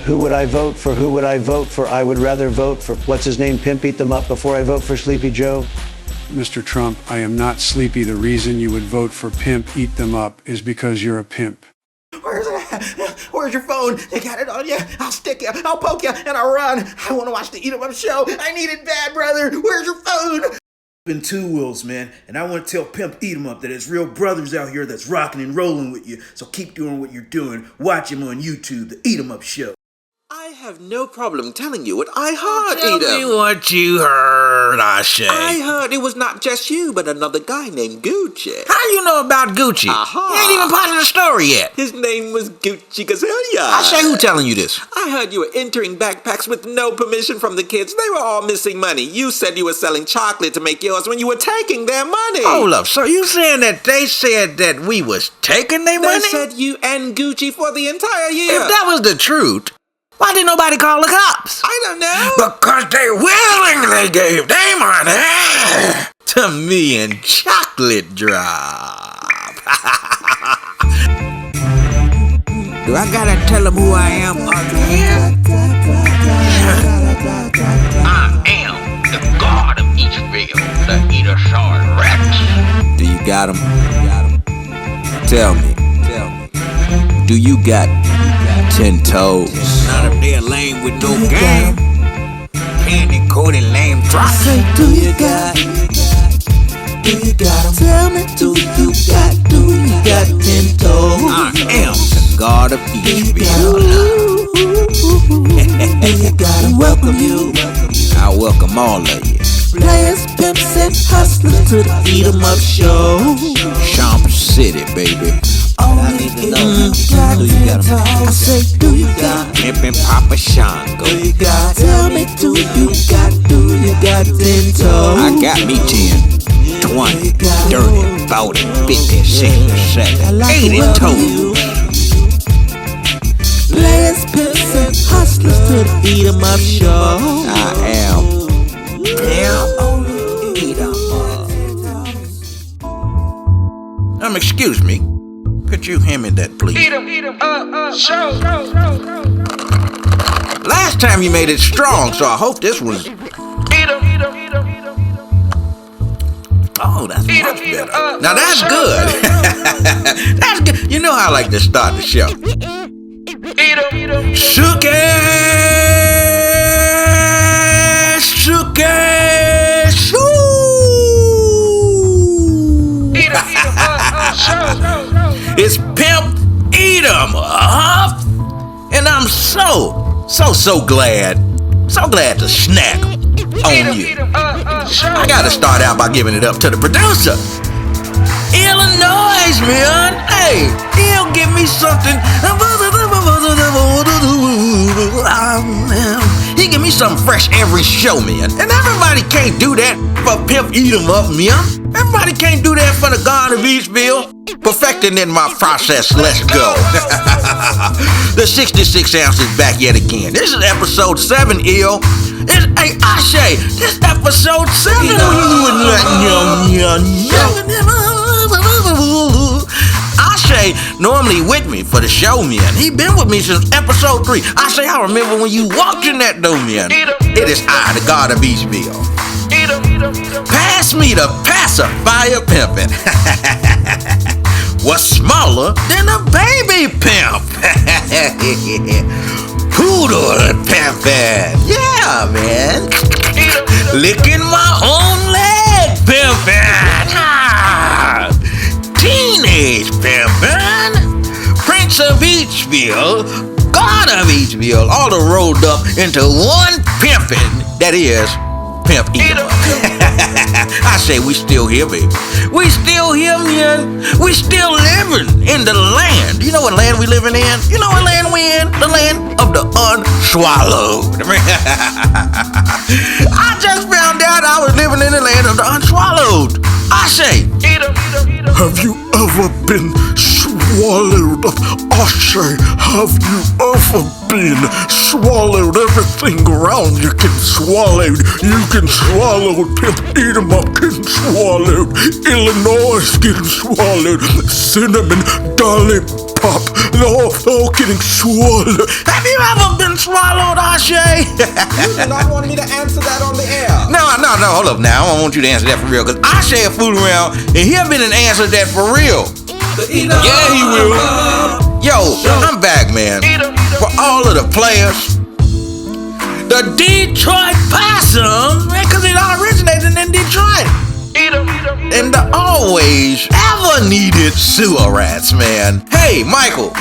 Who would I vote for? Who would I vote for? I would rather vote for, what's his name, P.I.M.P Eat Them Up before I vote for Sleepy Joe. Mr. Trump, I am not sleepy. The reason you would vote for P.I.M.P Eat Them Up is because you're a pimp. Where's it? Where's your phone? They got it on you. I'll stick you. I'll poke you, and I'll run. I want to watch the Eat 'em Up show. I need it bad, brother. Where's your phone? Been two wheels, man, and I want to tell P.I.M.P Eat 'em Up that there's real brothers out here that's rocking and rolling with you. So keep doing what you're doing. Watch him on YouTube, the Eat 'em Up show. I have no problem telling you what I heard, Tell me what you heard, Usher. I heard it was not just you, but another guy named Gucci. How you know about Gucci? Aha. You ain't even part of the story yet. His name was Gucci Gazella. Usher, who telling you this? I heard you were entering backpacks with no permission from the kids. They were all missing money. You said you were selling chocolate to make yours when you were taking their money. Hold up, so you saying that they said that we was taking their money? They said you and Gucci for the entire year. If that was the truth, why didn't nobody call the cops? I don't know. Because they willingly gave their money to me and Chocolate Drop. Do I gotta tell them who I am again? I am the god of Eachville, the eater sword rats. Do you got him? Tell me. Do you got 10 toes? Not if they're lame with no game. Candy coated lame drop. Say, do you got 'em? Tell me, do you got 10 toes? I am the god of Eachville. Do you got 'em? Welcome you. I welcome all of you. Players, pimps, and hustlers to the Eat 'em Up show. Champ City, baby. Only if you got 10 toes. I say, do you got? Pimpin' Papa Shango. Do you got? Tell me, do you got 10 toes? I got me 10, 20, 30, 40, 50, 60, 70, 80 toes. Players, pimps, and hustlers to the Eat 'em Up show. I am P.I.M.P Eat 'em Up. Excuse me. Could you hand me that, please? Eat 'em up, show. Last time you made it strong, so I hope this was. Eat 'em. Oh, that's much better. Now that's good. That's good. You know how I like to start the show. Eat 'em. Shook it, shoo. Eat 'em up, show. It's P.I.M.P Eat 'em Up, and I'm so glad to snack on you. I gotta start out by giving it up to the producer, Illinois, man. Hey, he'll give me something. He give me something fresh every show, man. And everybody can't do that for P.I.M.P Eat 'em Up, man. Everybody can't do that for the God of Eachville. Perfecting in my process, let's go. The 66 ounces back yet again. This is episode 7, ill. It's, hey, Ashe, this episode 7. Ashe normally with me for the show, man. He been with me since episode 3. Ashe, I remember when you walked in that door, man. It is I, the God of Eachville. Pass me the pacifier pimpin'. What's smaller than a baby pimp? Poodle pimpin'. Yeah, man. Licking my own leg pimpin'. Teenage pimpin'. Prince of Eachville, God of Eachville, all rolled up into one pimpin'. That is P.I.M.P Eat 'em Up. I say we still here, baby. We still here, man. We still living in the land. You know what land we living in? You know what land we in? The land of the unswallowed. I just found out I was living in the land of the unswallowed. I say, have you ever been swallowed? swallowed. Usher, have you ever been swallowed? Everything around you can swallow. You can swallow. Pimp Eat 'em Up getting swallowed. Illinois getting swallowed. Cinnamon, Lollipop, all getting swallowed. Have you ever been swallowed, Ashe? You do not want me to answer that on the air. No, hold up now. I don't want you to answer that for real, because Ashe fool around and he'll been and answer that for real. Yeah, he will. Yo, I'm back, man. For all of the players, the Detroit Possum, man, because it all originated in Detroit. And the always ever needed sewer rats, man. Hey, Michael,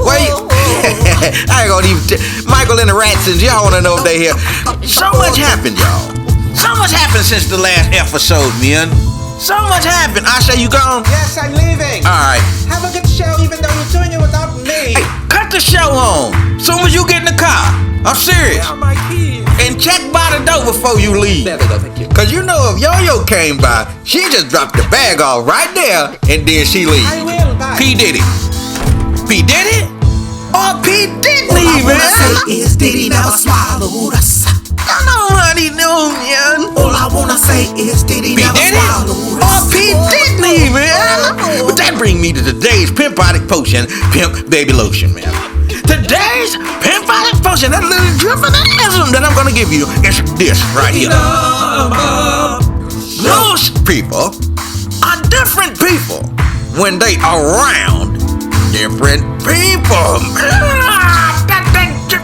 where you? I ain't gonna even Michael and the Ratsons, y'all wanna know if they here. So much happened, y'all. So much happened since the last episode, man. So much happened. Ashe, you gone? Yes, I'm leaving. Alright. Have a good show, even though you're doing it without me. Hey, cut the show on. Soon as you get in the car. I'm serious. Where are my keys? And check by the door before you leave. There they go, thank you. Cause you know if Yo-Yo came by, she just dropped the bag off right there and then she leave. I will, bye. P. Diddy. P. Diddy? Or P. Diddy, All I man. wanna say is Diddy never swallowed us. I know what he knew, man. All I wanna say is Diddy P. never Diddy? swallowed Or us. P. Diddy, man. But that brings me to today's Pimp-Bodic Potion, Pimp Baby Lotion, man. Today's Pimp-Bodic Potion, that little drip of ism that I'm gonna give you is this right here. Most people are different people when they around different people.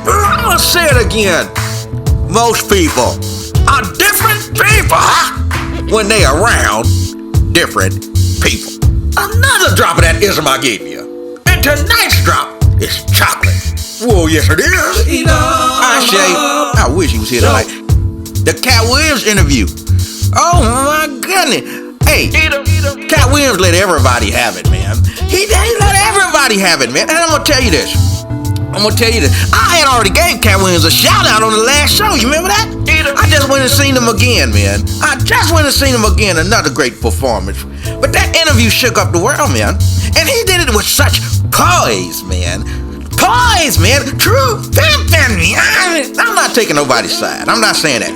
I'm gonna say it again. Most people are different people when they around different people. Another drop of that ism I gave you. And tonight's drop is chocolate. Whoa, yes it is. I wish he was here tonight. The Cat Williams interview. Oh my goodness. Hey, Cat Williams let everybody have it, man. He let everybody have it, man. And I'm gonna tell you this. I had already gave Cat Williams a shout out on the last show. You remember that? I just went and seen him again, man. Another great performance. But that interview shook up the world, man. And he did it with such poise, man. True pimpin', man. I'm not taking nobody's side. I'm not saying that.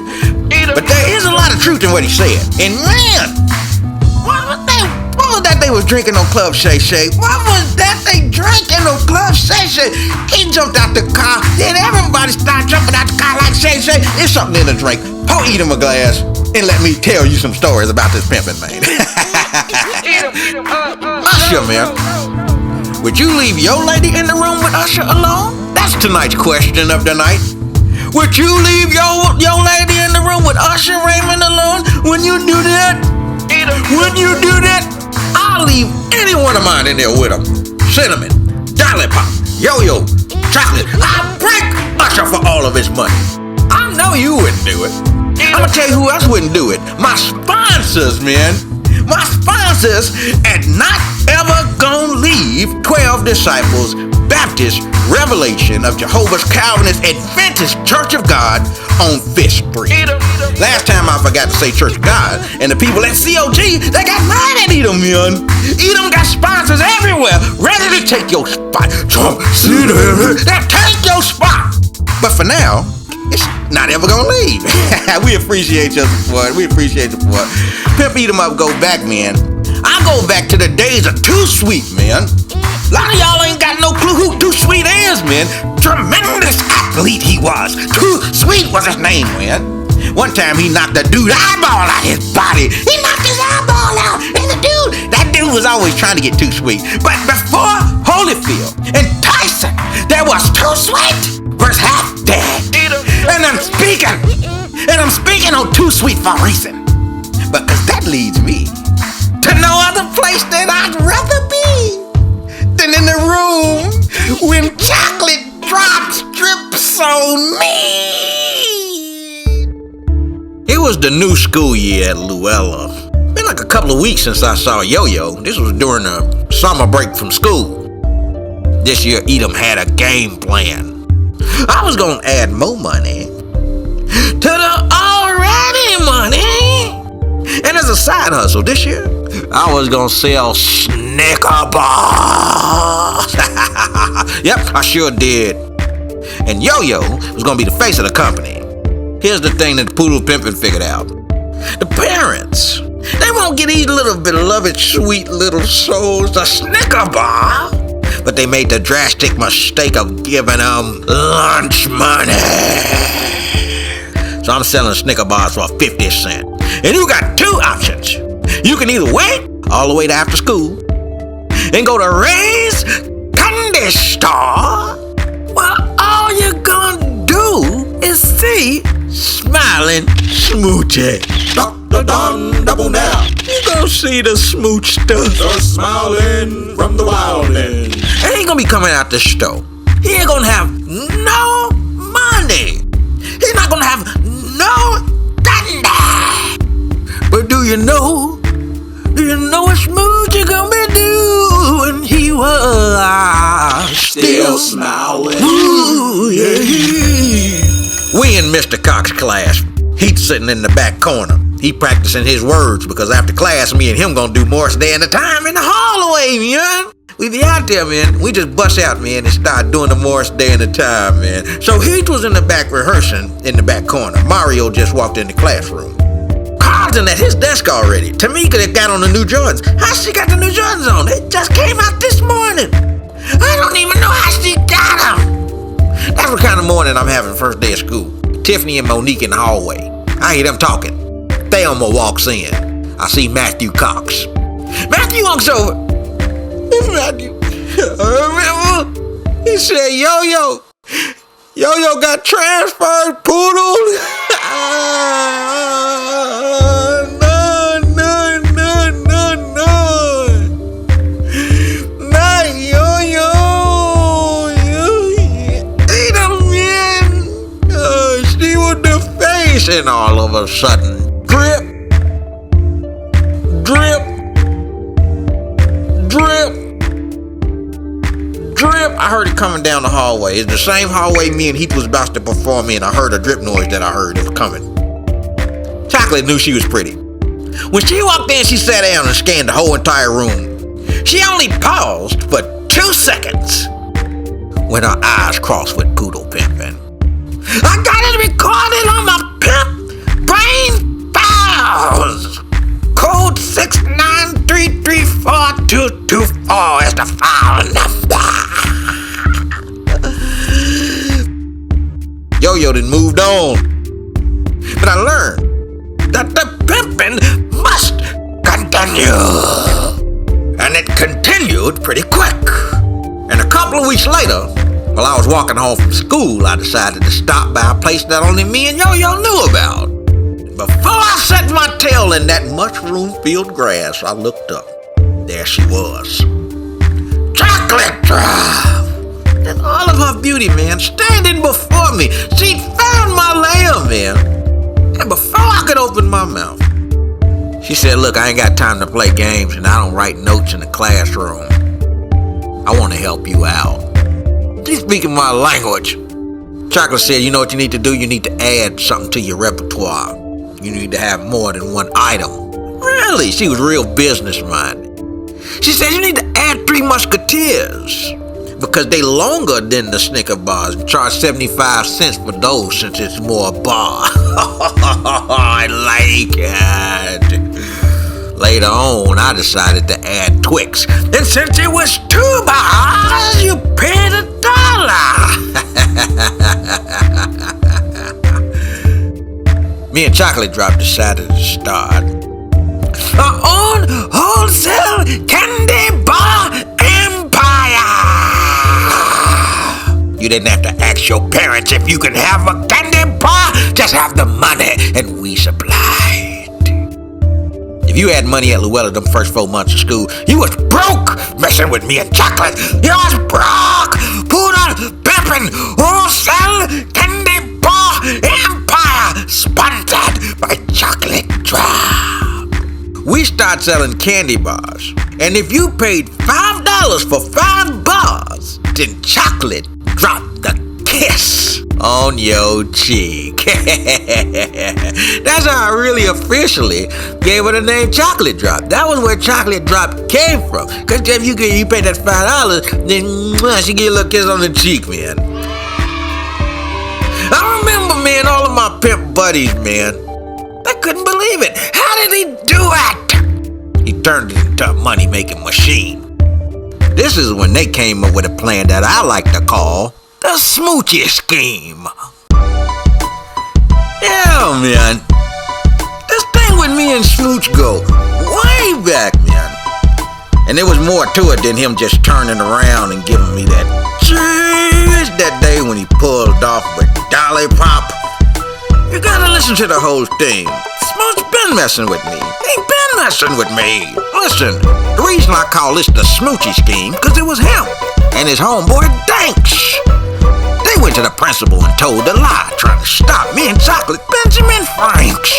But there is a lot of truth in what he said. And man, what was that they was drinking on Club Shay Shay? What was that they drinking on Club Shay Shay? He jumped out the car, then everybody started jumping out the car like Shay Shay. It's something in the drink. Pour eat him a glass and let me tell you some stories about this pimping, man. Usher, man. Would you leave your lady in the room with Usher alone? That's tonight's question of the night. Would you leave your lady in the room with Usher Raymond alone? When you do that, I'll leave any one of mine in there with him. Cinnamon, Lollipop, Yo-Yo, chocolate. I'll break Usher for all of his money. I know you wouldn't do it. I'm gonna tell you who else wouldn't do it. My sponsors, man. My sponsors at Not Ever Gonna Leave 12 Disciples Baptist Revelation of Jehovah's Calvinist Adventist Church of God on 5th Street. Last time I forgot to say Church of God, and the people at COG, they got mad at Edom, man. Edom got sponsors everywhere, ready to take your spot. Trump City, they'll take your spot. But for now, it's Not Ever Gonna Leave. We appreciate your support. Pimp Eat 'em Up go back, man. I go back to the days of Too Sweet, man. A lot of y'all ain't got no clue who Too Sweet is, man. Tremendous athlete he was. Too Sweet was his name, man. One time he knocked a dude's eyeball out his body. He knocked his eyeball out. And that dude was always trying to get Too Sweet. But before Holyfield and Tyson, there was Too Sweet versus Half Dead. And I'm speaking on Too Sweet for a reason. Because that leads me to no other place that I'd rather be than in the room when chocolate drops drips on me. It was the new school year at Luella. Been like a couple of weeks since I saw Yo-Yo. This was during the summer break from school. This year, Edom had a game plan. I was gonna add more money to the already money. And as a side hustle this year, I was gonna sell Snicker bars. Yep, I sure did. And Yo-Yo was gonna be the face of the company. Here's the thing that Poodle Pimpin' figured out. The parents, they won't get these little beloved, sweet little souls a Snicker bar, but they made the drastic mistake of giving them lunch money. So I'm selling Snicker bars for 50 cents. And you got two options. You can either wait all the way to after school and go to Ray's Candy Store. Well, all you're gonna do is see Smiling Smoochies. Dr. Don Double Now, You gonna see the smooch stuff. the smiling from the wildin'. And he gonna be coming out the store. He ain't gonna have no money. He's not gonna have no thunder. But do you know what Smooch is gonna be doing? He was Still smiling. Ooh, yeah. We in Mr. Cox's class. He's sitting in the back corner. He practicing his words because after class, me and him gonna do Morse Day at a time in the hallway, man. We be out there, man. We just bust out, man, and start doing the Morse Day at a time, man. So Heath was in the back rehearsing in the back corner. Mario just walked in the classroom. Carlton at his desk already. Tamika that got on the new Jordans. How she got the new Jordans on? They just came out this morning. I don't even know how she got them. That's what kind of morning I'm having first day of school. Tiffany and Monique in the hallway. I hear them talking. Thelma walks in. I see Matthew Cox. Matthew walks over. Matthew, remember? He said, Yo-Yo got transferred, Poodle. No. Not Yo-Yo. She was the face, and all of a sudden, drip. I heard it coming down the hallway. It's the same hallway me and Heath was about to perform in. I heard a drip noise that I heard. It was coming. Chocolate knew she was pretty. When she walked in, she sat down and scanned the whole entire room. She only paused for 2 seconds when her eyes crossed with Poodle Pimpin'. I got it recorded on my Pimp brain files. Code 6933422 is the file number. Yo-Yo done moved on. But I learned that the pimping must continue. And it continued pretty quick. And a couple of weeks later, while I was walking home from school, I decided to stop by a place that only me and Yo-Yo knew about. Before I set my tail in that mushroom-filled grass, I looked up. There she was. Chocolate Drop! And all of her beauty, man, standing before me. She'd found my lair, man. And before I could open my mouth, she said, look, I ain't got time to play games and I don't write notes in the classroom. I want to help you out. She's speaking my language. Chocolate said, you know what you need to do? You need to add something to your repertoire. You need to have more than one item. Really? She was real business-minded. She said, you need to add 3 Musketeers because they longer than the Snicker bars and charge 75 cents for those since it's more bar. I like it. Later on, I decided to add Twix. And since it was 2 bars, you paid $1. Me and Chocolate Drop decided to start our own wholesale candy bar empire. You didn't have to ask your parents if you can have a candy bar. Just have the money and we supplied. If you had money at Luella them first 4 months of school, you was broke messing with me and Chocolate. You was broke. Poodle Pimpin' wholesale candy bar empire sponsored by Chocolate Drop. We start selling candy bars, and if you paid $5 for 5 bars, then Chocolate dropped the kiss. on your cheek. That's how I really officially gave her the name Chocolate Drop. That was where Chocolate Drop came from. Cause if you pay that $5, then she give you a little kiss on the cheek, man. I remember, man, all of my pimp buddies, man. I couldn't believe it. How did he do it? He turned it into a money-making machine. This is when they came up with a plan that I like to call the smoochie scheme. Yeah, man. This thing with me and Smooch go way back, man. And there was more to it than him just turning around and giving me that cheese that day when he pulled off with Dolly Pop. You gotta listen to the whole thing. Smooch been messing with me. He been messing with me. Listen, the reason I call this the smoochie scheme, cause it was him and his homeboy Danks. They went to the principal and told a lie, trying to stop me and Chocolate Benjamin Franks.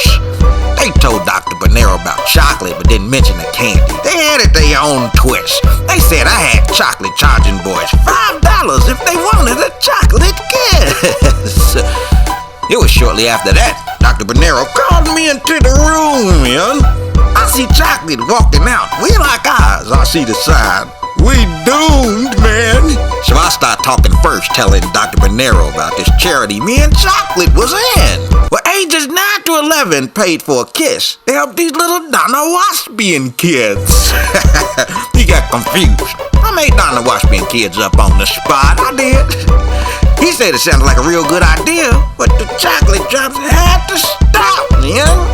They told Dr. Bonero about chocolate, but didn't mention the candy. They added their own twist. They said I had chocolate charging boys $5 if they wanted a chocolate kiss. It was shortly after that, Dr. Bonero called me into the room, man. I see Chocolate walking out. We like eyes. I see the sign. We doomed, man. So I start talking first, telling Dr. Bonero about this charity me and Chocolate was in. Well, ages 9 to 11 paid for a kiss. They helped these little Donna Waspian kids. He got confused. I made Donna Waspian kids up on the spot. I did. He said it sounded like a real good idea, but the Chocolate Drops had to stop, you know?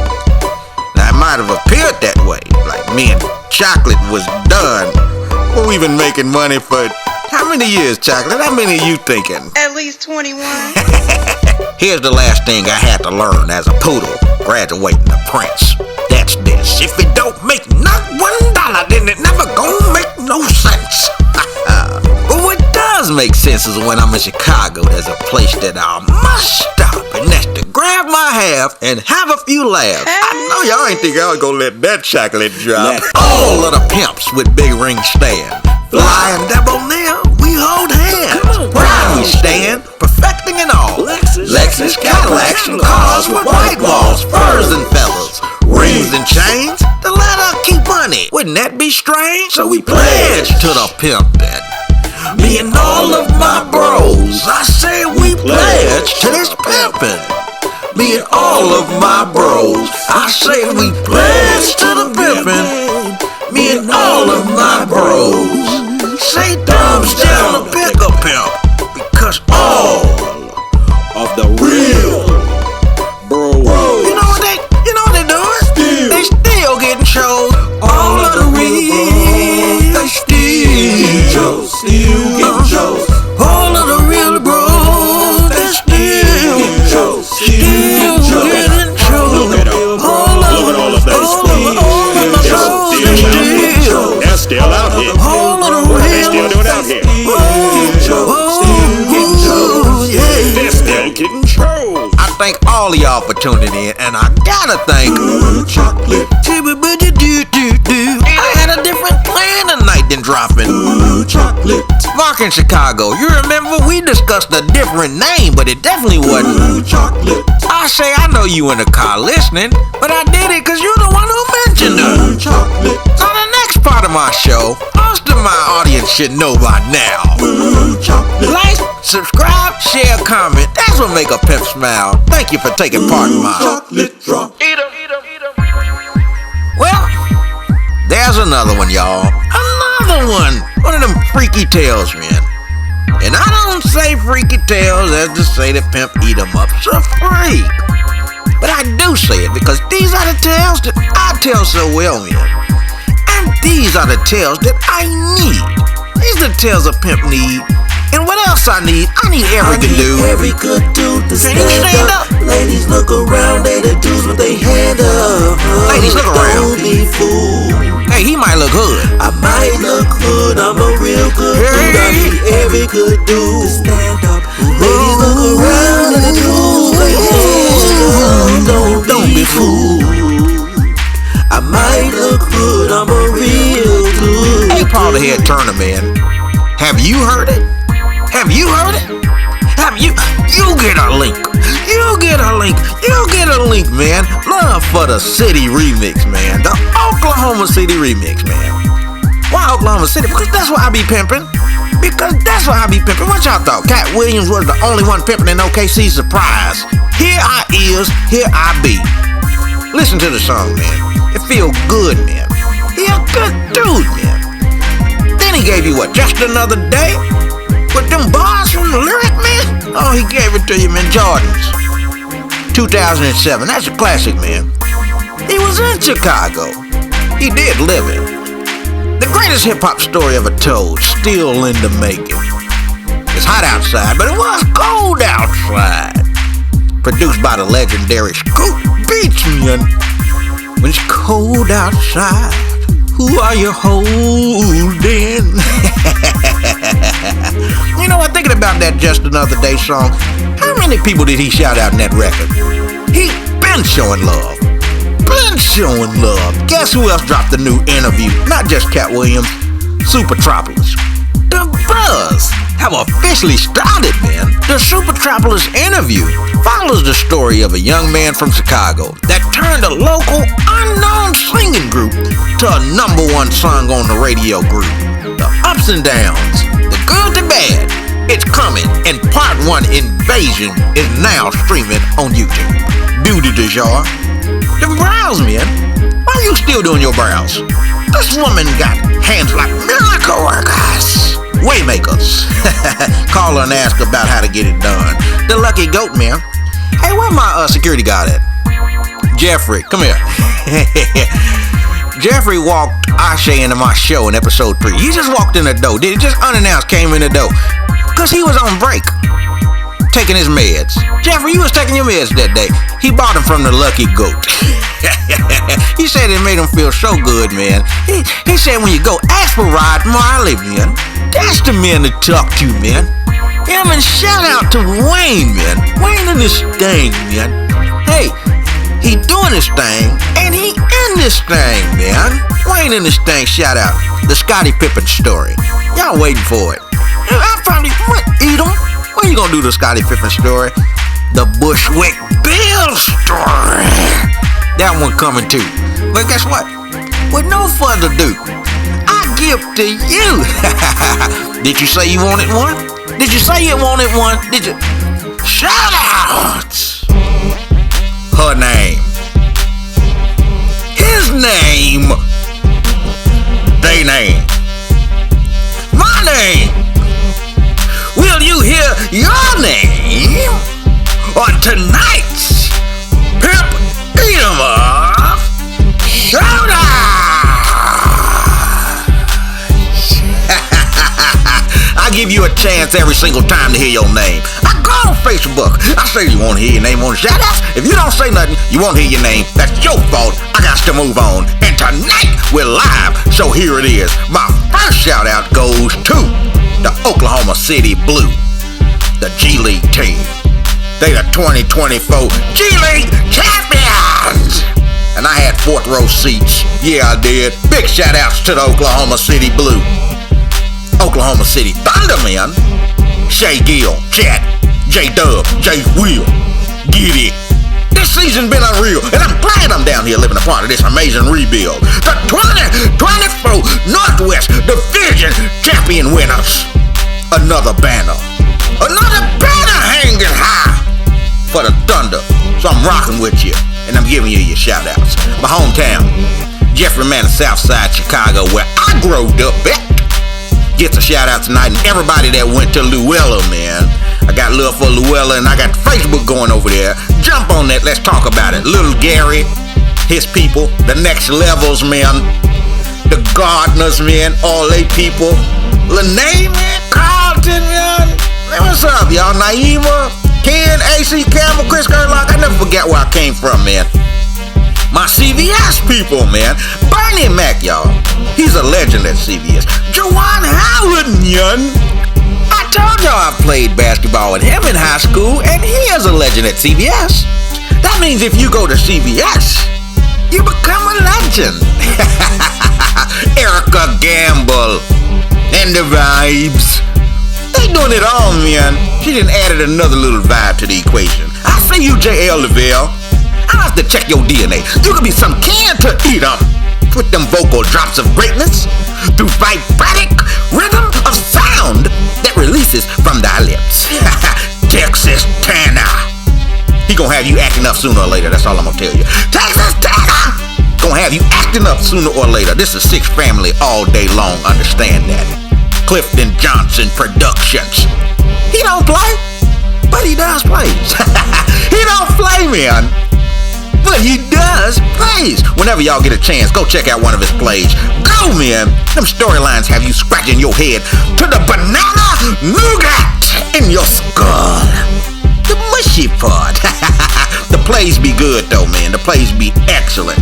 Now, it might have appeared that way, like me and Chocolate was done. But we've been making money for how many years, Chocolate? How many are you thinking? At least 21. Here's the last thing I had to learn as a poodle graduating to Prince. That's this. If it don't make not $1, then it never gonna make no sense. But what does make sense is when I'm in Chicago, there's a place that I must stop, and that's to grab my half and have a few laughs. I know y'all ain't think I was gonna let that chocolate drop. All of the pimps with big ring stand, Fly and Debonair, we hold hands. Proud we stand, perfecting it all. Lexus, Cadillacs, and cars with white walls, furs and feathers, rings and chains to let her keep money. Wouldn't that be strange? So we pledged to the pimpin'. Me and all of my bros, I say we pledge to this pimpin'. Me and all of my bros, I say we pledge to the pimpin'. Me and all of my bros, say thumbs down to pick a pimp. Because all of the real bros, you know what they doing? They still getting shows. All of the real, they still getting shows. All of the real bros, they still getting shows. Look at all of those they're still out here. They're still doing out here. They're still getting shows. I thank all of y'all for tuning in, and I gotta thank Chocolate. I had a different plan tonight than dropping Chocolate. Mark in Chicago, you remember we discussed a different name, but it definitely wasn't Chocolate. I say I know you in the car listening, but I did it because you're the one who mentioned it. Chocolate. So the next part of my show, most of my audience should know by now. Chocolate. Like, subscribe, share, comment. That's what make a pimp smile. Thank you for taking part in my chocolate drop. Well, there's another one, y'all. Another one. One of them freaky tales, man. And I don't say freaky tales as to say that Pimp Eat 'em Up's a freak. But I do say it because these are the tales that I tell so well, man. And these are the tales that I need. These are the tales a pimp need. And what else I need? I need every good dude. Every good dude to stand up. Ladies look around, they the dudes with their hand up. Ladies look around. Don't be fooled. Hey, he might look hood. I might look good, I'm a real good dude. I need every good dude to stand up. Ladies look around, they the dudes with their hands up. Don't be fooled. I might look good, I'm a real dude. Hey, Paul the Head Turner, man. Have you heard it? Have you heard it? You get a link. You get a link. You get a link, man. Love for the City remix, man. The Oklahoma City remix, man. Why Oklahoma City? Because that's where I be pimping. What y'all thought? Cat Williams was the only one pimping in OKC? Surprise. Here I is, here I be. Listen to the song, man. It feel good, man. He a good dude, man. Then he gave you what? Just Another Day? With them bars from the lyric, man? Oh, he gave it to you, man. Jordans. 2007. That's a classic, man. He was in Chicago. He did live it. The greatest hip-hop story ever told, still in the making. It's hot outside, but it was cold outside. Produced by the legendary Scoop Beats, man. When it's cold outside, who are you holding? You know what, thinking about that Just Another Day song, how many people did he shout out in that record? He been showing love. Guess who else dropped a new interview? Not just Cat Williams, Supertropolis. The Buzz have officially started, man. The Supertropolis interview follows the story of a young man from Chicago that turned a local unknown singing group to a #1 song on the radio group. The ups and downs, the good, the bad, it's coming, and part 1, Invasion, is now streaming on YouTube. Beauty du jour. The brows, man. Why are you still doing your brows? This woman got hands like miracle workers. Waymakers. Call her and ask about how to get it done. The lucky goat, man. Hey, where my security guard at? Jeffrey, come here. Jeffrey walked Usher into my show in episode 3. He just walked in the door. Did he just unannounced came in the door? Because he was on break. Taking his meds. Jeffrey, you was taking your meds that day. He bought them from the lucky goat. He said it made him feel so good, man. He said when you go, ask for Rod Marley, man. That's the man to talk to, man. Yeah, man, shout out to Wayne, man. Wayne in this thing, man. Hey, he doing this thing, and he in this thing, man. Wayne in this thing, shout out. The Scottie Pippen story. Y'all waiting for it. I probably eat him. When you gonna do the Scottie Pippen story? The Bushwick Bill story. That one coming too. But guess what? With no further ado, I give to you. Did you say you wanted one? Did you say you wanted one? Did you? Shout out. Her name. His name. They name. My name. Will you hear your name on tonight's P.I.M.P. Eat 'em Up Showdown? I give you a chance every single time to hear your name. I go on Facebook. I say you won't hear your name on the shoutouts. If you don't say nothing, you won't hear your name. That's your fault. I got to move on. And tonight we're live, so here it is. My first shout out goes to the Oklahoma City Blue, the G League team. They the 2024 G League champions. And I had 4th row seats. Yeah, I did. Big shout outs to the Oklahoma City Blue. Oklahoma City Thunder, man. Shay Gill, Chat, J-Dub, J-Will. Get it. This season been unreal, and I'm glad I'm down here living a part of this amazing rebuild. The 2024 Northwest Division champion winners. Another banner hanging high for the Thunder. So I'm rocking with you, and I'm giving you your shout outs. My hometown, Jeffery Manor, Southside Chicago, where I growed up at, gets a shout out tonight, and everybody that went to Luella, man. I got love for Luella, and I got Facebook going over there. Jump on that, let's talk about it. Little Gary, his people, the Next Levels, man. The Gardeners, man, all they people. Lene, man, Carlton, man. Hey, what's up, y'all? Naima, Ken, AC Campbell, Chris Gerlach. I never forget where I came from, man. My C.V.S. people, man. Bernie Mac, y'all. He's a legend at C.V.S. Juwan Howard, man. I told y'all I played basketball with him in high school, and he is a legend at C.V.S. That means if you go to C.V.S., you become a legend. Erica Gamble and the Vibes. ain't doing it all, man. She done added another little vibe to the equation. I see you, J.L. Lavelle. I have to check your DNA. You could be some can to eat up with them vocal drops of greatness through vibratic rhythm of sound that releases from thy lips. Texas Tanner. He gonna have you acting up sooner or later. That's all I'm gonna tell you. Texas Tanner gonna have you acting up sooner or later. This is Six Family all day long. Understand that. Clifton Johnson Productions. He don't play, but he does plays. He don't play, man, but he does plays. Whenever y'all get a chance, go check out one of his plays. Go, man. Them storylines have you scratching your head to the banana nougat in your skull. The mushy part. The plays be good, though, man. The plays be excellent.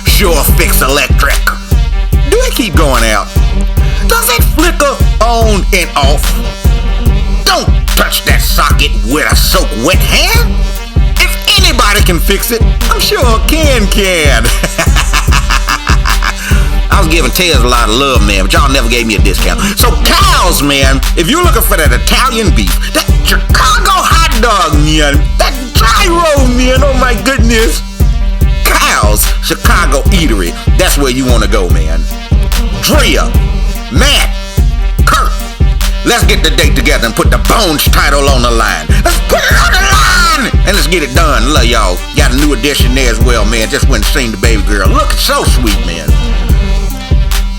Sure Fix Electric. Do it keep going out? Does it flicker on and off? Don't touch that socket with a soak wet hand. If anybody can fix it, I'm sure Ken can. I was giving Tez a lot of love, man, but y'all never gave me a discount. So cows, man, if you're looking for that Italian beef, that Chicago hot dog, man, that gyro, man, oh my goodness. Cows, Chicago Eatery, that's where you want to go, man. Drea, Matt, Kurt, let's get the date together and put the Bones title on the line. Let's put it on the line and let's get it done. Love y'all. Got a new addition there as well, man. Just went and seen the baby girl. Looking so sweet, man.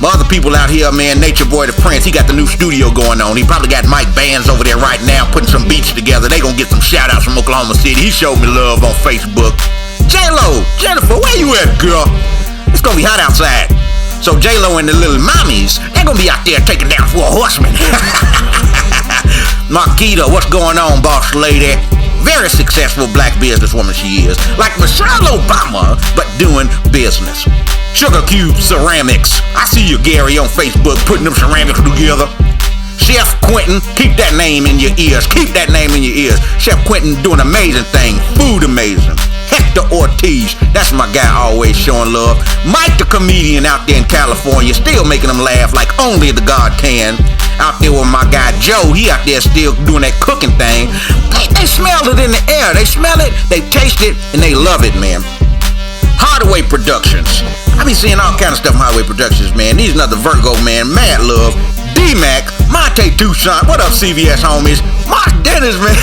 My other people out here, man, Nature Boy the Prince, he got the new studio going on. He probably got Mike Bands over there right now putting some beats together. They gonna get some shout outs from Oklahoma City. He showed me love on Facebook. J-Lo, Jennifer, where you at, girl? It's gonna be hot outside. So J-Lo and the little mommies, they're gonna be out there taking down 4 horsemen. Marquita, what's going on, boss lady? Very successful black businesswoman she is. Like Michelle Obama, but doing business. Sugar Cube Ceramics. I see you, Gary, on Facebook putting them ceramics together. Chef Quentin, keep that name in your ears. Keep that name in your ears. Chef Quentin doing amazing thing. Food amazing. Hector Ortiz, that's my guy always showing love. Mike the comedian out there in California, still making them laugh like only the God can. Out there with my guy Joe, he out there still doing that cooking thing. They smell it in the air. They smell it, they taste it, and they love it, man. Hardaway Productions. I be seeing all kind of stuff from Hardaway Productions, man. These another Virgo, man. Mad love. D-Mac, Monte Toussaint. What up, C.V.S. homies? Mark Dennis, man.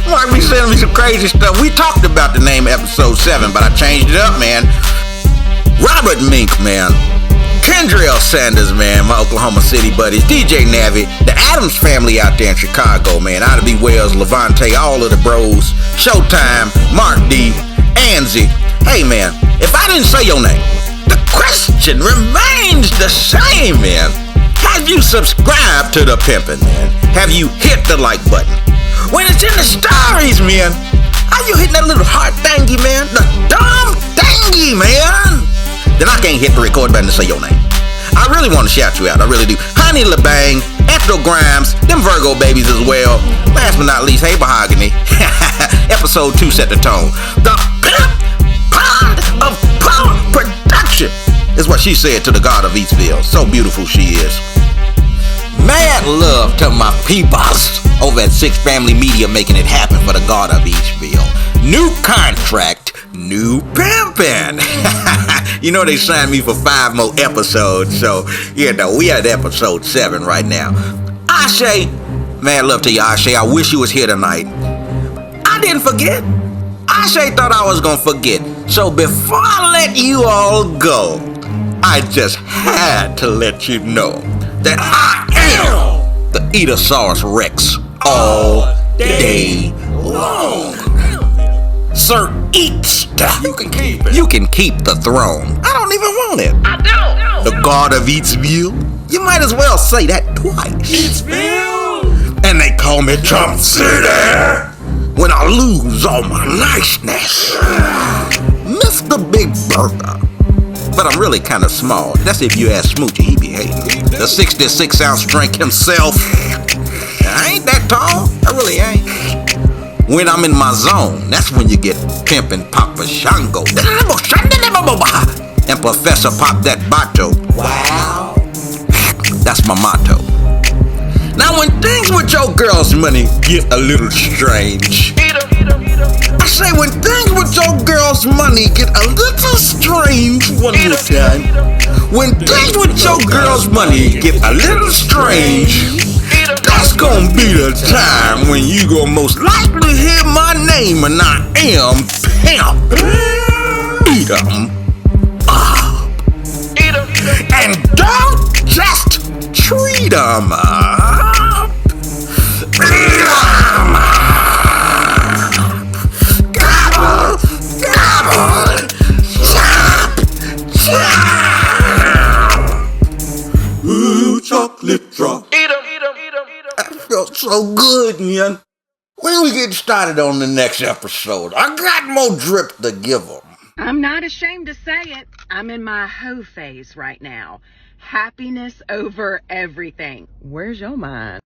Mark be sending me some crazy stuff. We talked about the name episode 7, but I changed it up, man. Robert Mink, man. Kendrell Sanders, man. My Oklahoma City buddies. DJ Navi. The Adams family out there in Chicago, man. Ida B. Wells, Levante, all of the bros. Showtime, Mark D. Anzie. Hey, man, if I didn't say your name, the question remains the same, man. Have you subscribed to the Pimpin', man? Have you hit the like button? When it's in the stories, man, are you hitting that little heart thingy, man? The dumb thingy, man? Then I can't hit the record button to say your name. I really want to shout you out, I really do. Honey LeBang, Ethel Grimes, them Virgo babies as well. Last but not least, hey Mahogany. Episode 2 set the tone. The Pimp Pond of Power Production is what she said to the God of Eatsville. So beautiful she is. Mad love to my peepas over at Six Family Media making it happen for the God of Eatsville. New contract, new pimpin'. You know they signed me for 5 more episodes, so you know we at episode 7 right now. Ashe, mad love to you, Ashe. I wish you was here tonight. I didn't forget. Ashe thought I was gonna forget. So before I let you all go, I just had to let you know that I am the Eatosaurus Rex all day long. Sir Eatsta. You can keep it. You can keep the throne. I don't even want it. I don't. The God of Eatsville. You might as well say that twice. Eatsville. And they call me Trump City when I lose all my niceness. Mr. Big Burger. But I'm really kind of small. That's if you ask Smoochie, he be hating. The 66-ounce drink himself. I ain't that tall. I really ain't. When I'm in my zone, that's when you get Pimpin' Papa Shango. And Professor Pop that Bato. Wow. That's my motto. Now Now when things with your girl's money get a little strange, I say when things with your girl's money get a little strange, one more time. When things with your girl's money get a little strange, that's gonna be the time when you gonna most likely hear my name, and I am P.I.M.P. Eat 'em up. And don't just treat 'em up. Eat 'em up. Gobble, gobble, chop, chop. Ooh, chocolate drop. That felt so good, man. When we get started on the next episode, I got more drip to give 'em. I'm not ashamed to say it. I'm in my hoe phase right now. Happiness over everything. Where's your mind?